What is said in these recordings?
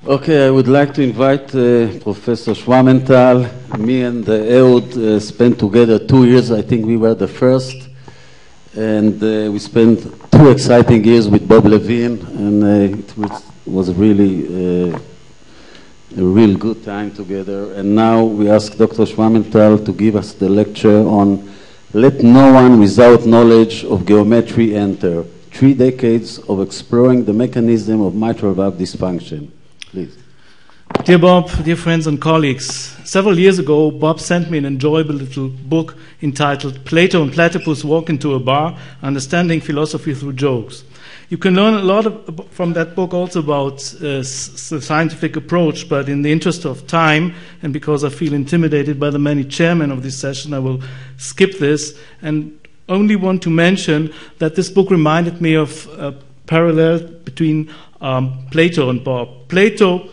Okay, I would like to invite Professor Schwamenthal. Me and Ehud spent together 2 years. I think we were the first. And we spent 2 exciting years with Bob Levine, and it was really a real good time together. And now we ask Dr. Schwamenthal to give us the lecture on Let No One Without Knowledge of Geometry Enter, 3 decades of exploring the mechanism of mitral valve dysfunction. Please. Dear Bob, dear friends and colleagues, several years ago, Bob sent me an enjoyable little book entitled Plato and Platypus Walk into a Bar, Understanding Philosophy Through Jokes. You can learn a lot from that book also about the scientific approach, but in the interest of time, and because I feel intimidated by the many chairmen of this session, I will skip this and only want to mention that this book reminded me of a parallel between Plato and Bob. Plato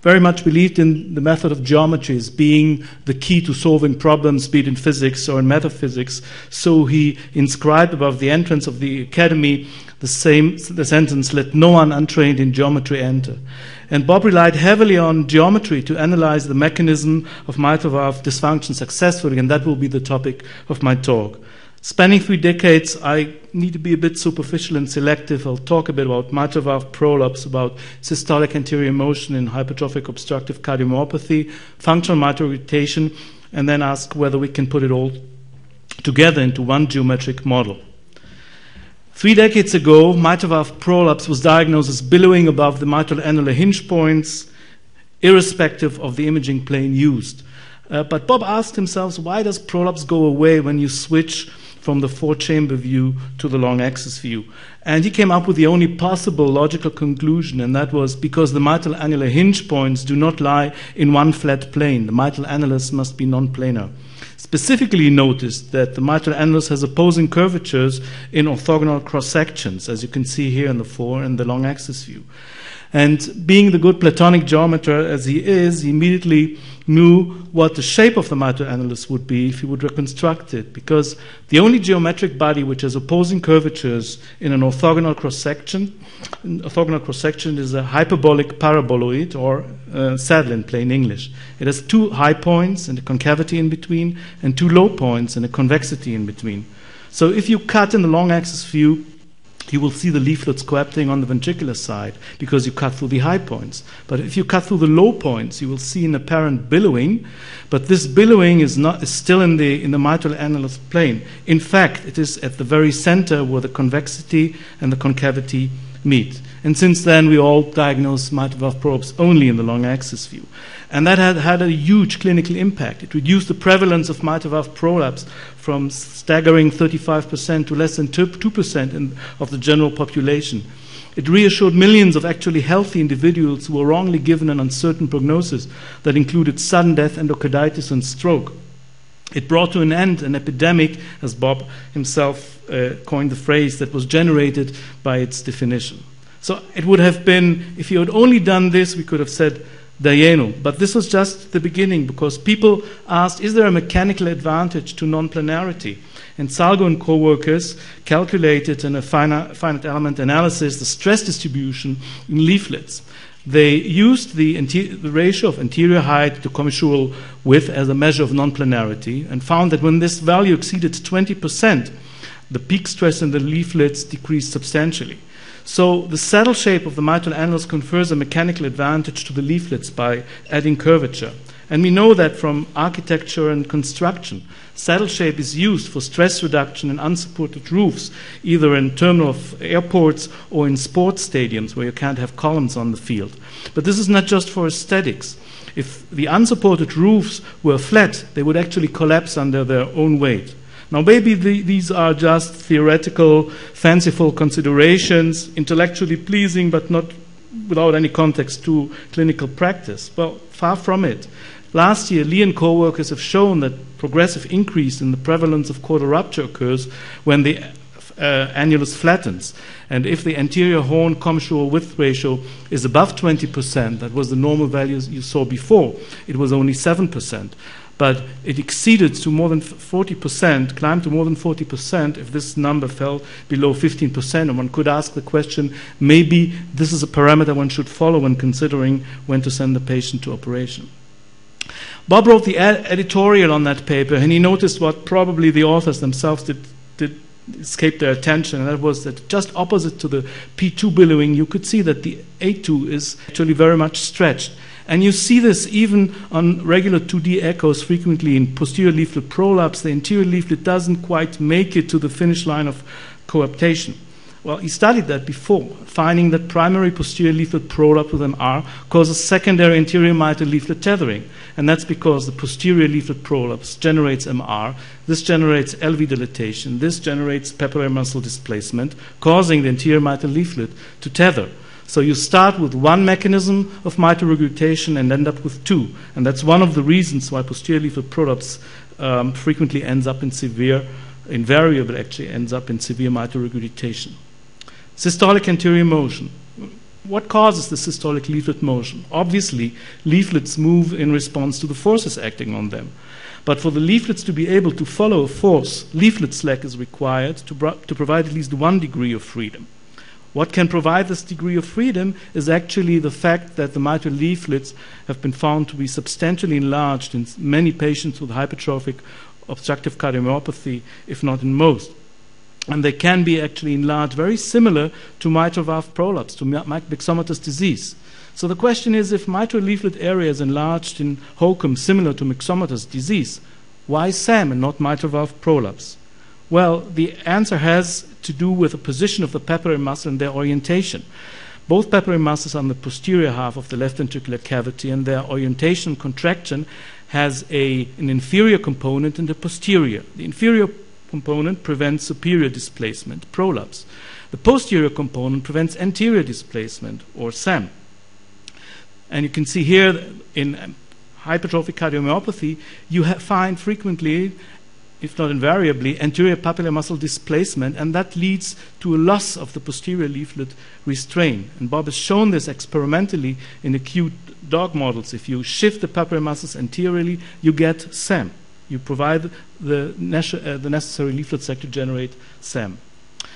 very much believed in the method of geometry as being the key to solving problems, be it in physics or in metaphysics. So he inscribed above the entrance of the academy the sentence, "Let no one untrained in geometry enter." And Bob relied heavily on geometry to analyze the mechanism of mitral valve dysfunction successfully, and that will be the topic of my talk. Spanning 3 decades, I need to be a bit superficial and selective. I'll talk a bit about mitral valve prolapse, about systolic anterior motion in hypertrophic obstructive cardiomyopathy, functional mitral irritation, and then ask whether we can put it all together into one geometric model. 3 decades ago, mitral valve prolapse was diagnosed as billowing above the mitral annular hinge points, irrespective of the imaging plane used. But Bob asked himself, why does prolapse go away when you switch from the 4-chamber view to the long axis view? And he came up with the only possible logical conclusion, and that was because the mitral annular hinge points do not lie in one flat plane. The mitral annulus must be non-planar. Specifically, he noticed that the mitral annulus has opposing curvatures in orthogonal cross-sections, as you can see here in the 4 and the long axis view. And being the good Platonic geometer as he is, he immediately knew what the shape of the mitral annulus would be if he would reconstruct it, because the only geometric body which has opposing curvatures in an orthogonal cross-section is a hyperbolic paraboloid, or saddle in plain English. It has 2 high points and a concavity in between, and 2 low points and a convexity in between. So if you cut in the long axis view, you will see the leaflets coapting on the ventricular side because you cut through the high points. But if you cut through the low points, you will see an apparent billowing, but this billowing is still in the mitral annulus plane. In fact, it is at the very center where the convexity and the concavity meet. And since then, we all diagnose mitral valve prolapse only in the long axis view. And that had a huge clinical impact. It reduced the prevalence of mitral valve prolapse from staggering 35% to less than 2% of the general population. It reassured millions of actually healthy individuals who were wrongly given an uncertain prognosis that included sudden death, endocarditis, and stroke. It brought to an end an epidemic, as Bob himself coined the phrase, that was generated by its definition. So it would have been, if you had only done this, we could have said, Dayenu. But this was just the beginning, because people asked, is there a mechanical advantage to non-planarity? And Salgo and co-workers calculated in a finite element analysis the stress distribution in leaflets. They used the ratio of anterior height to commissural width as a measure of non-planarity and found that when this value exceeded 20%, the peak stress in the leaflets decreased substantially. So the saddle shape of the mitral annulus confers a mechanical advantage to the leaflets by adding curvature. And we know that from architecture and construction. Saddle shape is used for stress reduction in unsupported roofs, either in terminal of airports or in sports stadiums where you can't have columns on the field. But this is not just for aesthetics. If the unsupported roofs were flat, they would actually collapse under their own weight. Now, maybe these are just theoretical, fanciful considerations, intellectually pleasing, but not without any context to clinical practice. Well, far from it. Last year, Lee and co-workers have shown that progressive increase in the prevalence of caudal rupture occurs when the annulus flattens. And if the anterior horn commissural width ratio is above 20%, that was the normal values you saw before, it was only 7%. but it exceeded to more than 40%, climbed to more than 40% if this number fell below 15%. And one could ask the question, maybe this is a parameter one should follow when considering when to send the patient to operation. Bob wrote the editorial on that paper, and he noticed what probably the authors themselves did escape their attention, and that was that just opposite to the P2 billowing, you could see that the A2 is actually very much stretched. And you see this even on regular 2D echoes frequently in posterior leaflet prolapse. The anterior leaflet doesn't quite make it to the finish line of coaptation. Well, he studied that before, finding that primary posterior leaflet prolapse with MR causes secondary anterior mitral leaflet tethering. And that's because the posterior leaflet prolapse generates MR, this generates LV dilatation, this generates papillary muscle displacement, causing the anterior mitral leaflet to tether. So you start with one mechanism of mitral regurgitation and end up with two. And that's one of the reasons why posterior leaflet prolapse frequently ends up in invariably actually ends up in severe mitral regurgitation. Systolic anterior motion. What causes the systolic leaflet motion? Obviously, leaflets move in response to the forces acting on them. But for the leaflets to be able to follow a force, leaflet slack is required to provide at least 1 degree of freedom. What can provide this degree of freedom is actually the fact that the mitral leaflets have been found to be substantially enlarged in many patients with hypertrophic obstructive cardiomyopathy, if not in most. And they can be actually enlarged very similar to mitral valve prolapse, to myxomatous disease. So the question is, if mitral leaflet area is enlarged in HOCM similar to myxomatous disease, why SAM and not mitral valve prolapse? Well, the answer has to do with the position of the papillary muscle and their orientation. Both papillary muscles are on the posterior half of the left ventricular cavity, and their orientation contraction has an inferior component and a posterior. The inferior component prevents superior displacement, prolapse. The posterior component prevents anterior displacement, or SAM. And you can see here in hypertrophic cardiomyopathy, you find frequently, if not invariably, anterior papillary muscle displacement, and that leads to a loss of the posterior leaflet restraint. And Bob has shown this experimentally in acute dog models. If you shift the papillary muscles anteriorly, you get SAM. You provide the necessary leaflet sac to generate SAM.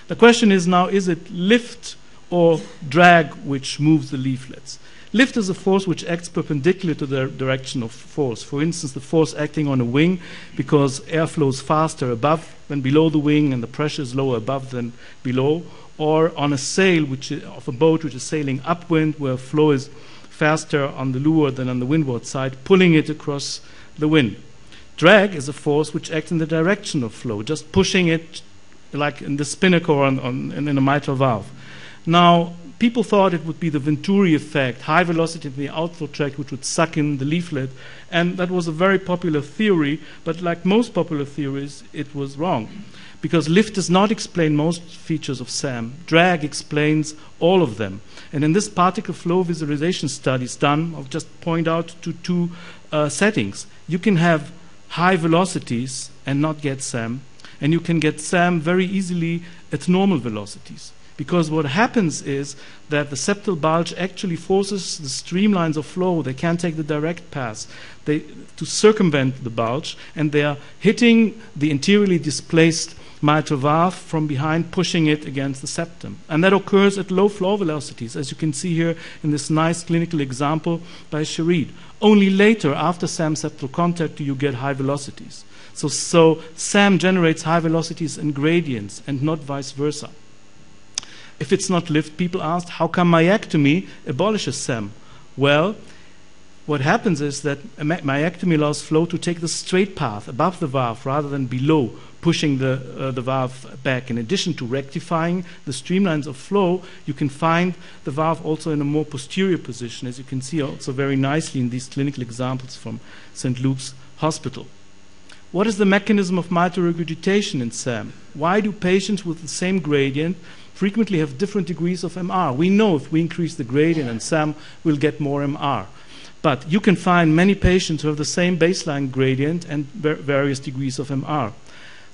The question is now, is it lift or drag which moves the leaflets? Lift is a force which acts perpendicular to the direction of force. For instance, the force acting on a wing, because air flows faster above than below the wing and the pressure is lower above than below, or on a sail of a boat which is sailing upwind, where flow is faster on the leeward than on the windward side, pulling it across the wind. Drag is a force which acts in the direction of flow, just pushing it like in the spinnaker in a mitral valve. Now, people thought it would be the Venturi effect, high velocity in the outflow tract, which would suck in the leaflet. And that was a very popular theory, but like most popular theories, it was wrong. Because lift does not explain most features of SAM. Drag explains all of them. And in this particle flow visualization studies done, I'll just point out to two settings. You can have high velocities and not get SAM, and you can get SAM very easily at normal velocities. Because what happens is that the septal bulge actually forces the streamlines of flow. They can't take the direct path to circumvent the bulge, and they are hitting the anteriorly displaced mitral valve from behind, pushing it against the septum. And that occurs at low flow velocities, as you can see here in this nice clinical example by Sharid. Only later, after SAM septal contact, do you get high velocities. So SAM generates high velocities and gradients, and not vice versa. If it's not lift, people asked, how come myectomy abolishes SAM? Well, what happens is that myectomy allows flow to take the straight path above the valve rather than below, pushing the valve back. In addition to rectifying the streamlines of flow, you can find the valve also in a more posterior position, as you can see also very nicely in these clinical examples from St. Luke's Hospital. What is the mechanism of mitral regurgitation in SAM? Why do patients with the same gradient frequently have different degrees of MR? We know if we increase the gradient in SAM, we'll get more MR. But you can find many patients who have the same baseline gradient and various degrees of MR.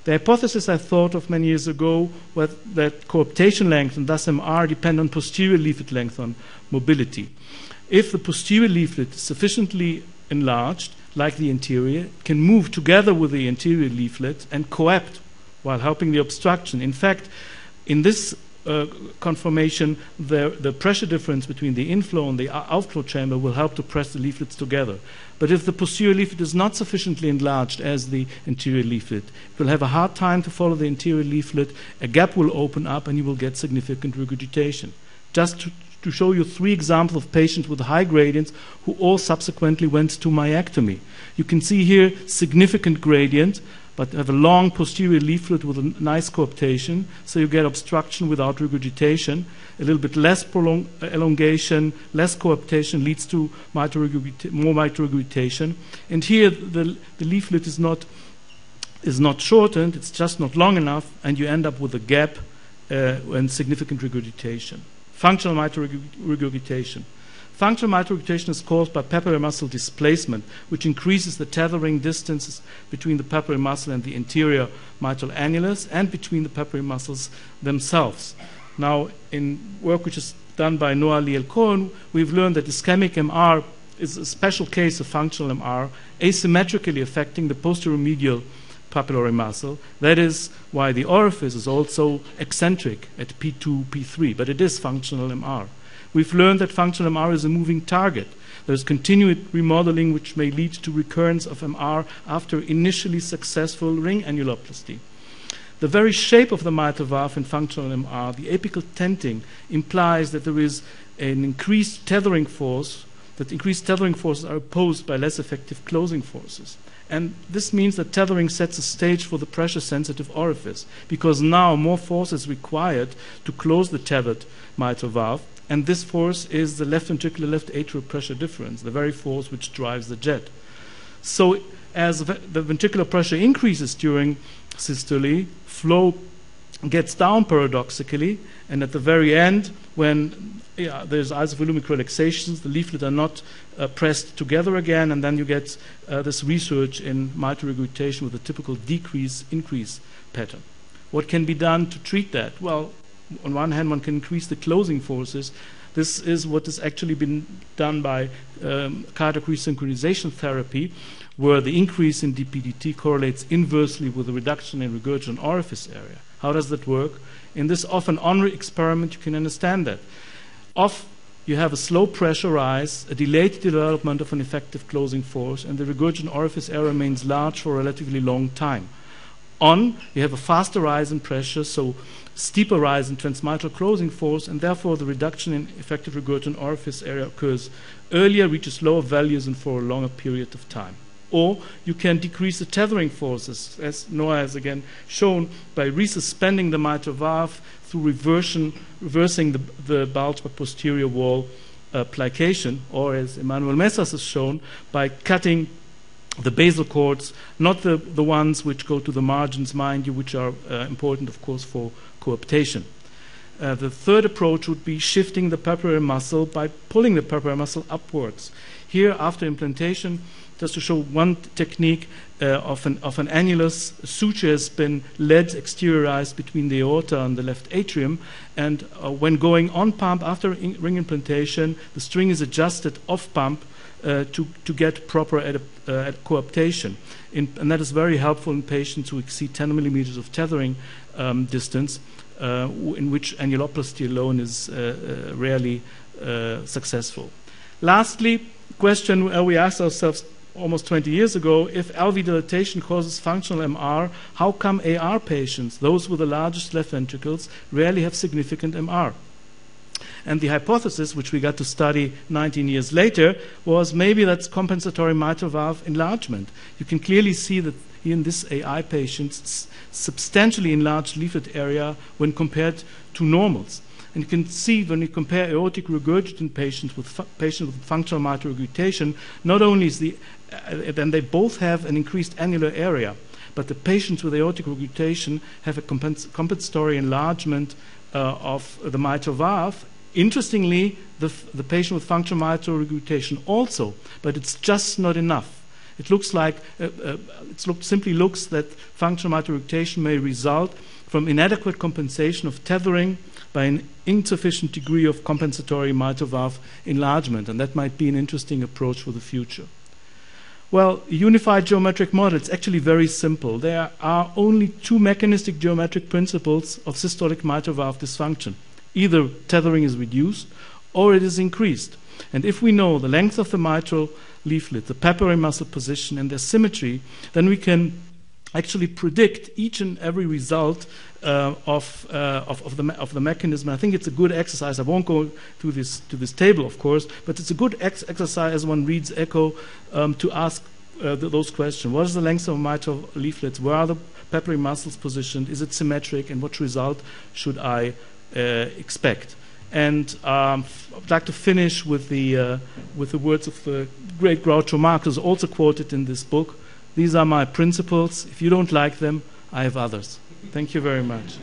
The hypothesis I thought of many years ago was that coaptation length and thus MR depend on posterior leaflet length on mobility. If the posterior leaflet is sufficiently enlarged, like the anterior, can move together with the anterior leaflet and coapt while helping the obstruction. In fact, in this conformation, the pressure difference between the inflow and the outflow chamber will help to press the leaflets together. But if the posterior leaflet is not sufficiently enlarged as the anterior leaflet, it will have a hard time to follow the anterior leaflet, a gap will open up, and you will get significant regurgitation. Just to show you 3 examples of patients with high gradients who all subsequently went to myectomy. You can see here significant gradient, but have a long posterior leaflet with a nice coaptation, so you get obstruction without regurgitation. A little bit less elongation, less coaptation leads to more mitral regurgitation. And here the leaflet is not shortened, it's just not long enough, and you end up with a gap and significant regurgitation. Functional mitral regurgitation. Functional mitral regurgitation is caused by papillary muscle displacement, which increases the tethering distances between the papillary muscle and the anterior mitral annulus and between the papillary muscles themselves. Now, in work which is done by Noah Liel-Cohen, we've learned that ischemic MR is a special case of functional MR, asymmetrically affecting the posterior medial papillary muscle. That is why the orifice is also eccentric at P2, P3, but it is functional MR. We've learned that functional MR is a moving target. There's continued remodeling which may lead to recurrence of MR after initially successful ring annuloplasty. The very shape of the mitral valve in functional MR, the apical tenting, implies that there is an increased tethering force, that increased tethering forces are opposed by less effective closing forces. And this means that tethering sets a stage for the pressure-sensitive orifice, because now more force is required to close the tethered mitral valve, and this force is the left ventricular left atrial pressure difference, the very force which drives the jet. So as the ventricular pressure increases during systole, flow gets down paradoxically, and at the very end, when there's isovolumic relaxations, the leaflets are not pressed together again, and then you get this research in mitral regurgitation with a typical decrease-increase pattern. What can be done to treat that? Well, on one hand, one can increase the closing forces. This is what has actually been done by cardiac resynchronization therapy, where the increase in DPDT correlates inversely with the reduction in regurgitant orifice area. How does that work? In this off-and-on experiment, you can understand that. Off, you have a slow pressure rise, a delayed development of an effective closing force, and the regurgitant orifice area remains large for a relatively long time. On, you have a faster rise in pressure, so steeper rise in transmitral closing force, and therefore the reduction in effective regurgitant orifice area occurs earlier, reaches lower values, and for a longer period of time. Or you can decrease the tethering forces, as Noah has again shown, by resuspending the mitral valve through reversing the bulge by posterior wall plication, or as Emmanuel Messas has shown, by cutting the basal cords, not the ones which go to the margins, mind you, which are important, of course, for coaptation. The third approach would be shifting the papillary muscle by pulling the papillary muscle upwards. Here, after implantation, just to show one technique of an annulus, a suture has been led exteriorized between the aorta and the left atrium, and when going on pump after ring implantation, the string is adjusted off pump to get proper coaptation. And that is very helpful in patients who exceed 10 millimeters of tethering distance, in which annuloplasty alone is rarely successful. Lastly, question we asked ourselves almost 20 years ago, if LV dilatation causes functional MR, how come AR patients, those with the largest left ventricles, rarely have significant MR? And the hypothesis, which we got to study 19 years later, was maybe that's compensatory mitral valve enlargement. You can clearly see that in this AI patient, substantially enlarged leaflet area when compared to normals. And you can see when you compare aortic regurgitant patients with functional mitral regurgitation, not only is then they both have an increased annular area, but the patients with aortic regurgitation have a compensatory enlargement of the mitral valve. Interestingly, the patient with functional mitral regurgitation also, but it's just not enough. It looks like simply looks that functional mitral regurgitation may result from inadequate compensation of tethering by an insufficient degree of compensatory mitral valve enlargement, and that might be an interesting approach for the future. Well, unified geometric model, it's actually very simple. There are only two mechanistic geometric principles of systolic mitral valve dysfunction. Either tethering is reduced or it is increased. And if we know the length of the mitral leaflet, the papillary muscle position, and their symmetry, then we can actually predict each and every result of the mechanism. I think it's a good exercise. I won't go to this table, of course, but it's a good exercise as one reads echo to ask those questions. What is the length of mitral leaflets? Where are the papillary muscles positioned? Is it symmetric? And what result should I expect? And I'd like to finish with the words of the great Groucho Marx, who's also quoted in this book. These are my principles. If you don't like them, I have others. Thank you very much.